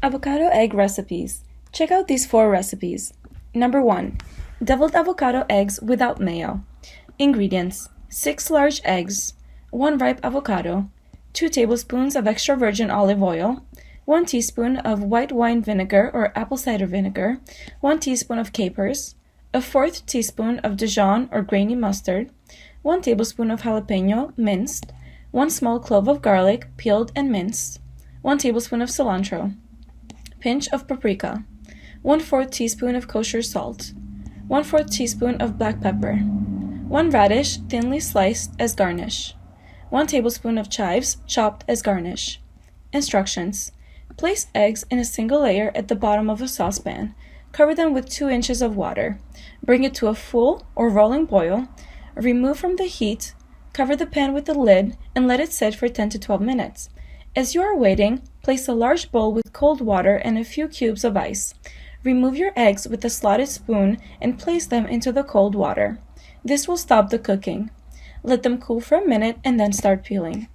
Avocado egg recipes. Check out these 4 recipes. Number 1. Deviled avocado eggs without mayo. Ingredients: 6 large eggs, 1 ripe avocado, 2 tablespoons of extra virgin olive oil, 1 teaspoon of white wine vinegar or apple cider vinegar, 1 teaspoon of capers, a 1/4 teaspoon of Dijon or grainy mustard, 1 tablespoon of jalapeno minced, 1 small clove of garlic peeled and minced, 1 tablespoon of cilantro, pinch of paprika, 1/4 teaspoon of kosher salt, 1/4 teaspoon of black pepper, 1 radish thinly sliced as garnish, 1 tablespoon of chives chopped as garnish. Instructions: place eggs in a single layer at the bottom of a saucepan. Cover them with 2 inches of water. Bring it to a full or rolling boil. Remove from the heat. Cover the pan with the lid and let it sit for 10 to 12 minutes. As you are waiting, place a large bowl with cold water and a few cubes of ice. Remove your eggs with a slotted spoon and place them into the cold water. This will stop the cooking. Let them cool for a minute and then start peeling.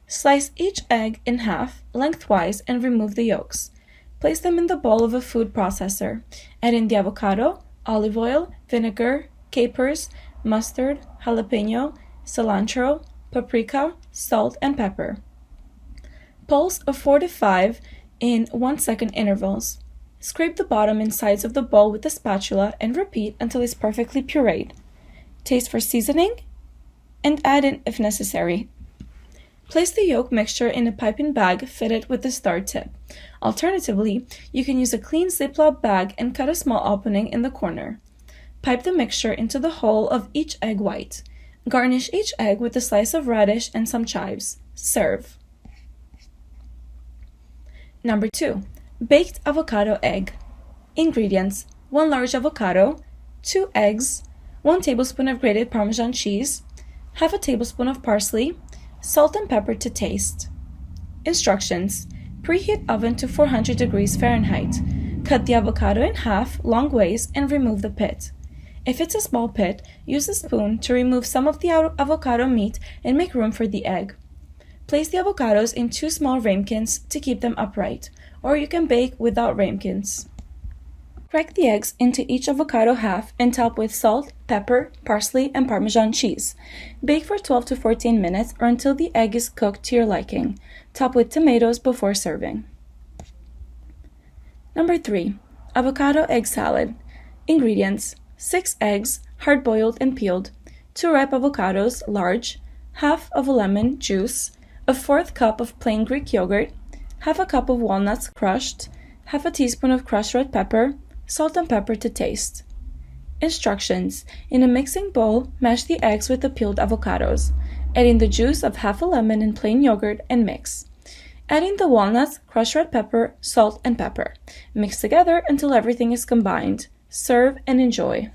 Slice each egg in half lengthwise and remove the yolks. Place them in the bowl of a food processor. Add in the avocado, olive oil, vinegar, capers, mustard, jalapeno, cilantro, paprika, salt, and pepper. Pulse of 4 to 5 in 1-second intervals. Scrape the bottom and sides of the bowl with a spatula and repeat until it's perfectly pureed. Taste for seasoning and add in if necessary. Place the yolk mixture in a piping bag fitted with a star tip. Alternatively, you can use a clean Ziploc bag and cut a small opening in the corner. Pipe the mixture into the hole of each egg white. Garnish each egg with a slice of radish and some chives. Serve. Number 2. Baked avocado egg. Ingredients: 1 large avocado, 2 eggs, 1 tablespoon of grated Parmesan cheese, half a tablespoon of parsley, salt and pepper to taste. Instructions: preheat oven to 400 degrees Fahrenheit. Cut the avocado in half long ways and remove the pit. If it's a small pit, use a spoon to remove some of the avocado meat and make room for the egg. Place the avocados in 2 small ramekins to keep them upright, or you can bake without ramekins. Crack the eggs into each avocado half and top with salt, pepper, parsley, and Parmesan cheese. Bake for 12 to 14 minutes or until the egg is cooked to your liking. Top with tomatoes before serving. Number 3. Avocado egg salad. Ingredients: 6 eggs, hard-boiled and peeled, 2 ripe avocados, large, half of a lemon juice, a 1/4 cup of plain Greek yogurt, half a cup of walnuts crushed, half a teaspoon of crushed red pepper, salt and pepper to taste. Instructions: in a mixing bowl, mash the eggs with the peeled avocados. Add in the juice of half a lemon and plain yogurt and mix. Add in the walnuts, crushed red pepper, salt, and pepper. Mix together until everything is combined. Serve and enjoy.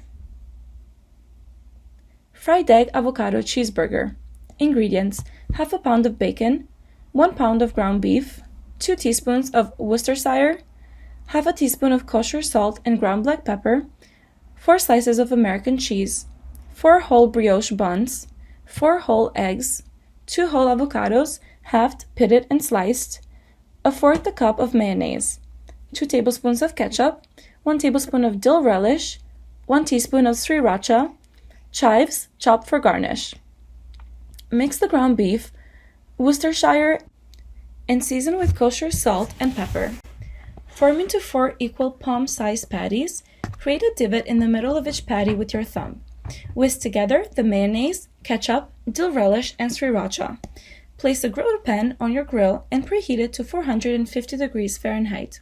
Fried egg avocado cheeseburger. Ingredients: half a pound of bacon, 1 pound of ground beef, 2 teaspoons of Worcestershire, half a teaspoon of kosher salt and ground black pepper, 4 slices of American cheese, 4 whole brioche buns, 4 whole eggs, 2 whole avocados, halved, pitted, and sliced, a 1/4 cup of mayonnaise, 2 tablespoons of ketchup, 1 tablespoon of dill relish, 1 teaspoon of sriracha, chives chopped for garnish. Mix the ground beef, Worcestershire, and season with kosher salt and pepper. Form into 4 equal palm-sized patties. Create a divot in the middle of each patty with your thumb. Whisk together the mayonnaise, ketchup, dill relish, and sriracha. Place a griddle pan on your grill and preheat it to 450 degrees Fahrenheit.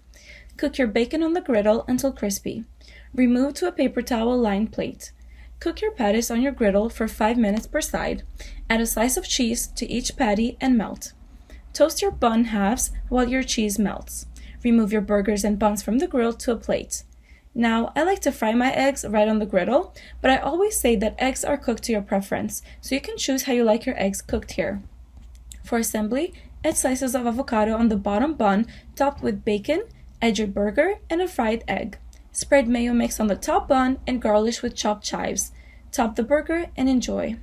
Cook your bacon on the griddle until crispy. Remove to a paper towel-lined plate. Cook your patties on your griddle for 5 minutes per side. Add a slice of cheese to each patty and melt. Toast your bun halves while your cheese melts. Remove your burgers and buns from the grill to a plate. Now, I like to fry my eggs right on the griddle, but I always say that eggs are cooked to your preference, so you can choose how you like your eggs cooked here. For assembly, add slices of avocado on the bottom bun topped with bacon, add your burger, and a fried egg. Spread mayo mix on the top bun and garnish with chopped chives. Top the burger and enjoy.